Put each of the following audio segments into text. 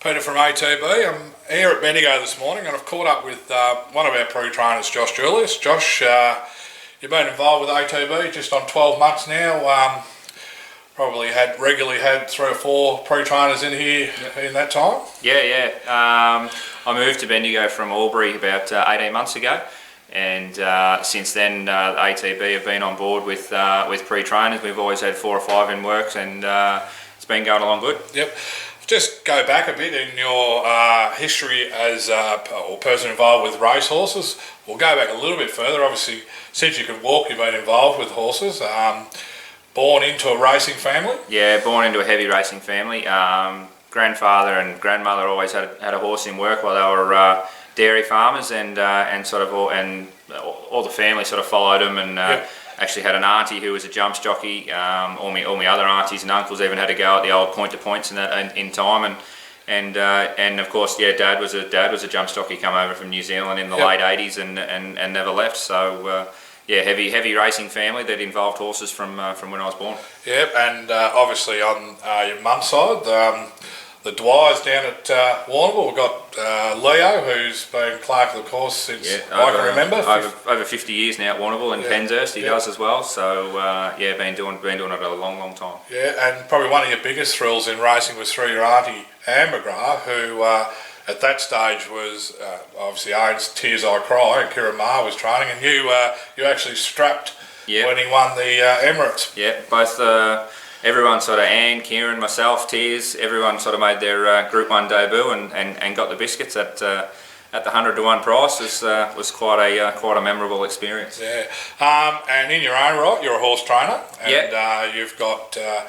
Peter from ATB. I'm here at Bendigo this morning and I've caught up with one of our pre-trainers, Julius. Josh, you've been involved with ATB just on 12 months now. Probably regularly had 3 or 4 pre-trainers in here in that time. Yeah. I moved to Bendigo from Albury about 18 months ago, and since then ATB have been on board with pre-trainers. We've always had 4 or 5 in works, and it's been going along good. Yep. Just go back a bit in your history as a person involved with racehorses. We'll go back a little bit further. Obviously, since you can walk, you've been involved with horses. Born into a racing family? Yeah, born into a heavy racing family. Grandfather and grandmother always had a horse in work while they were dairy farmers, and all the family sort of followed them, and actually had an auntie who was a jumps jockey. All my other aunties and uncles even had to go at the old point to points in time, and of course, Dad was a jumps jockey, come over from New Zealand in the late 80s and never left. So heavy racing family that involved horses from when I was born. Yep, and obviously on your mum's side, the Dwyers down at Warrnambool. We've got Leo, who's been clerk of the course since I can remember. Over 50 years now at Warrnambool, and Penshurst he does as well. So been doing it a long time. Yeah, and probably one of your biggest thrills in racing was through your auntie Amber McGrath, who at that stage was obviously owns Tears I Cry, and Kieran Maher was training, and you actually strapped when he won the Emirates. Yeah, both. Everyone sort of, Anne, Kieran, myself, Tears, everyone sort of made their Group 1 debut and got the biscuits at the 100 to 1 price. Was quite a memorable experience. Yeah, and in your own right, you're a horse trainer, and you've got I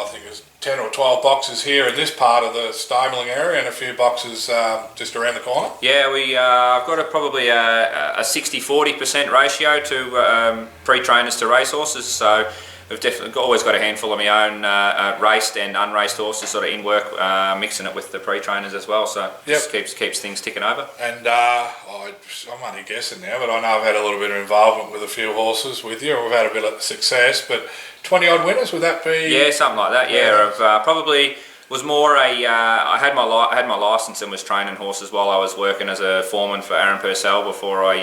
think there's 10 or 12 boxes here in this part of the stabling area, and a few boxes just around the corner. Yeah, I've got probably a 60-40% ratio to pre-trainers to racehorses, so we've definitely always got a handful of my own raced and unraced horses sort of in work, mixing it with the pre-trainers as well, so just keeps things ticking over. And I'm only guessing now, but I know I've had a little bit of involvement with a few horses with you. We've had a bit of success, but 20 odd winners, would that be? Yeah, something like that. Yeah, I've probably was more I had my license and was training horses while I was working as a foreman for Aaron Purcell before I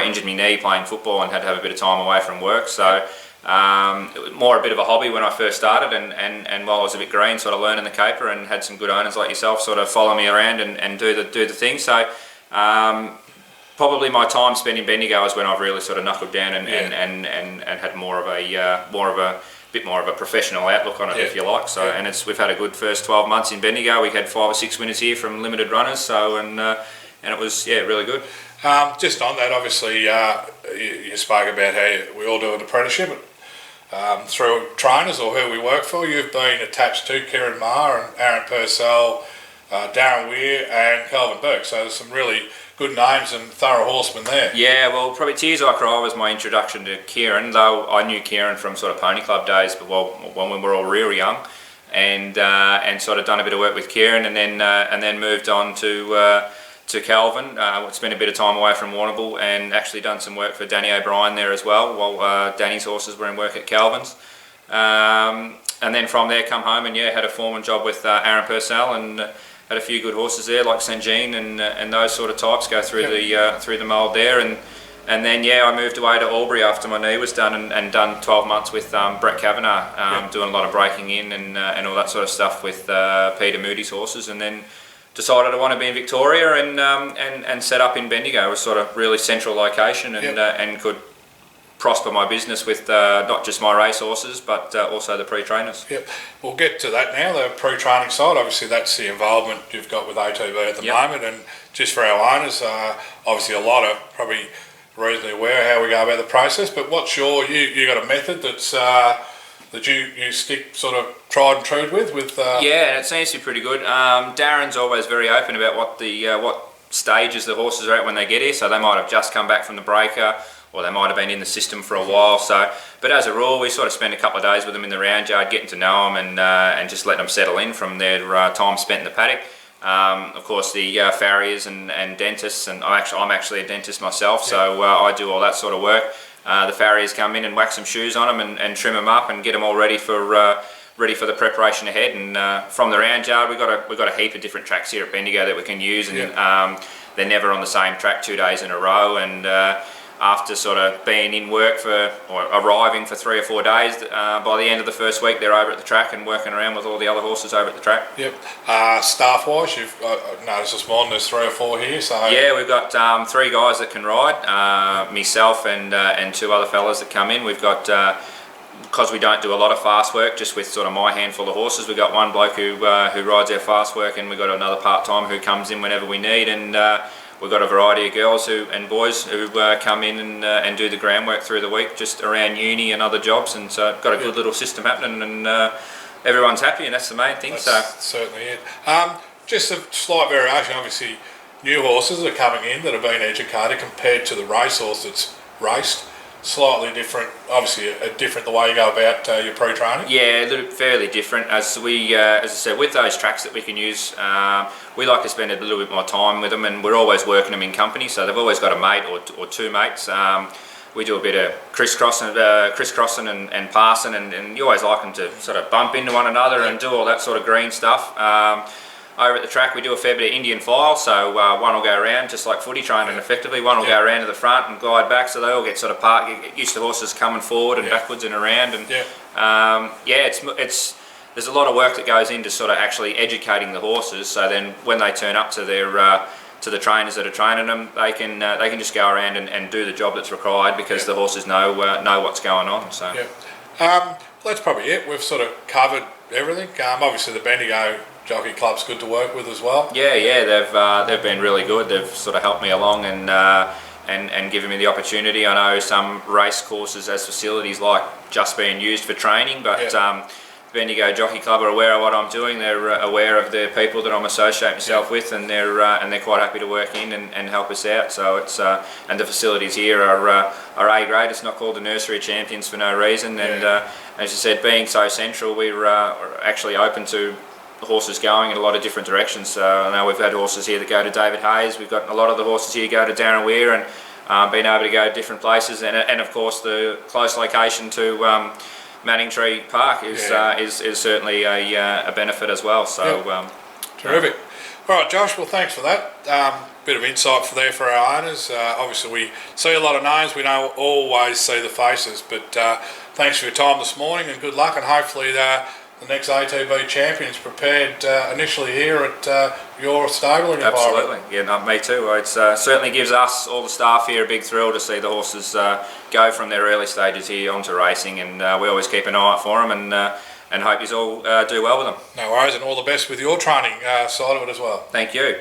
injured my knee playing football and had to have a bit of time away from work. So it was more a bit of a hobby when I first started, and while I was a bit green, sort of learning the caper, and had some good owners like yourself sort of follow me around and do the thing. So probably my time spent in Bendigo is when I've really sort of knuckled down and had more of a bit more of a professional outlook on it, if you like. So and we've had a good first 12 months in Bendigo. We had 5 or 6 winners here from limited runners. So and it was really good. Just on that, obviously you spoke about how we all do an apprenticeship. Through trainers or who we work for, you've been attached to Kieran Maher and Aaron Purcell, Darren Weir and Calvin Burke, so there's some really good names and thorough horsemen there. Yeah, well, probably Tears I Cry was my introduction to Kieran, though I knew Kieran from sort of pony club days, but when we were all real young, and sort of done a bit of work with Kieran, and then moved on to Calvin. Spent a bit of time away from Warrnambool and actually done some work for Danny O'Brien there as well, while Danny's horses were in work at Calvin's. And then from there come home and had a foreman job with Aaron Purcell, and had a few good horses there like St Jean and those sort of types go through the mould there, and then I moved away to Albury after my knee was done and done 12 months with Brett Kavanagh, doing a lot of breaking in and all that sort of stuff with Peter Moody's horses, and then decided I want to be in Victoria and set up in Bendigo. It was sort of really central location and could prosper my business with not just my race horses but also the pre-trainers. Yep, we'll get to that now, the pre-training side. Obviously that's the involvement you've got with ATB at the moment, and just for our owners, obviously a lot are probably reasonably aware of how we go about the process, but what's you got a method that's that you stick sort of tried and true with? Yeah, it seems to be pretty good. Darren's always very open about what stages the horses are at when they get here, so they might have just come back from the breaker, or they might have been in the system for a while. So, but as a rule, we sort of spend a couple of days with them in the round yard, getting to know them and just letting them settle in from their time spent in the paddock. Of course, the farriers and dentists, and I'm actually a dentist myself, so I do all that sort of work. The farriers come in and whack some shoes on them and trim them up and get them all ready for ready for the preparation ahead. And from the round yard, we've got a heap of different tracks here at Bendigo that we can use, and they're never on the same track 2 days in a row. And after sort of being in work or arriving for 3 or 4 days, by the end of the first week they're over at the track and working around with all the other horses over at the track. Yep. Staff-wise, you've noticed this morning there's 3 or 4 here. So yeah, we've got 3 guys that can ride, myself and 2 other fellas that come in. We've got, because we don't do a lot of fast work, just with sort of my handful of horses, we've got 1 bloke who rides our fast work, and we've got another part-time who comes in whenever we need, and we've got a variety of girls and boys who come in and do the groundwork through the week, just around uni and other jobs, and so got a good little system happening, and everyone's happy, and that's the main thing. That's certainly it. Just a slight variation, obviously new horses are coming in that have been educated compared to the racehorse that's raced. Slightly different, obviously different the way you go about your pre-training. Yeah, fairly different. As I said, with those tracks that we can use, we like to spend a little bit more time with them, and we're always working them in company. So they've always got a mate or 2 mates. We do a bit of crisscrossing and passing, and you always like them to sort of bump into one another and do all that sort of green stuff. Over at the track we do a fair bit of Indian file, so one will go around just like footy training effectively, one will go around to the front and glide back, so they all get sort of get used to horses coming forward and backwards and around, and it's there's a lot of work that goes into sort of actually educating the horses, so then when they turn up to their to the trainers that are training them, they can just go around and do the job that's required, because the horses know what's going on. So well, that's probably it. We've sort of covered everything. Obviously the Bendigo Jockey Club's good to work with as well. Yeah, they've been really good. They've sort of helped me along and given me the opportunity. I know some race courses as facilities like just being used for training, but Bendigo Jockey Club are aware of what I'm doing. They're aware of the people that I'm associating myself with, and they're quite happy to work in and help us out. So it's and the facilities here are A grade. It's not called the Nursery of Champions for no reason. And as you said, being so central, we're actually open to horses going in a lot of different directions. I know we've had horses here that go to David Hayes. We've got a lot of the horses here go to Darren Weir, and being able to go to different places, and of course the close location to Manning Tree Park is certainly a benefit as well. So terrific. All right, Josh. Well, thanks for that. Bit of insight for our owners. Obviously, we see a lot of names. We don't always see the faces, but thanks for your time this morning, and good luck. And hopefully, the next ATB champions prepared initially here at your stable environment. Absolutely, yeah, me too. It certainly gives us, all the staff here, a big thrill to see the horses go from their early stages here onto racing, and we always keep an eye out for them, and hope you all do well with them. No worries, and all the best with your training side of it as well. Thank you.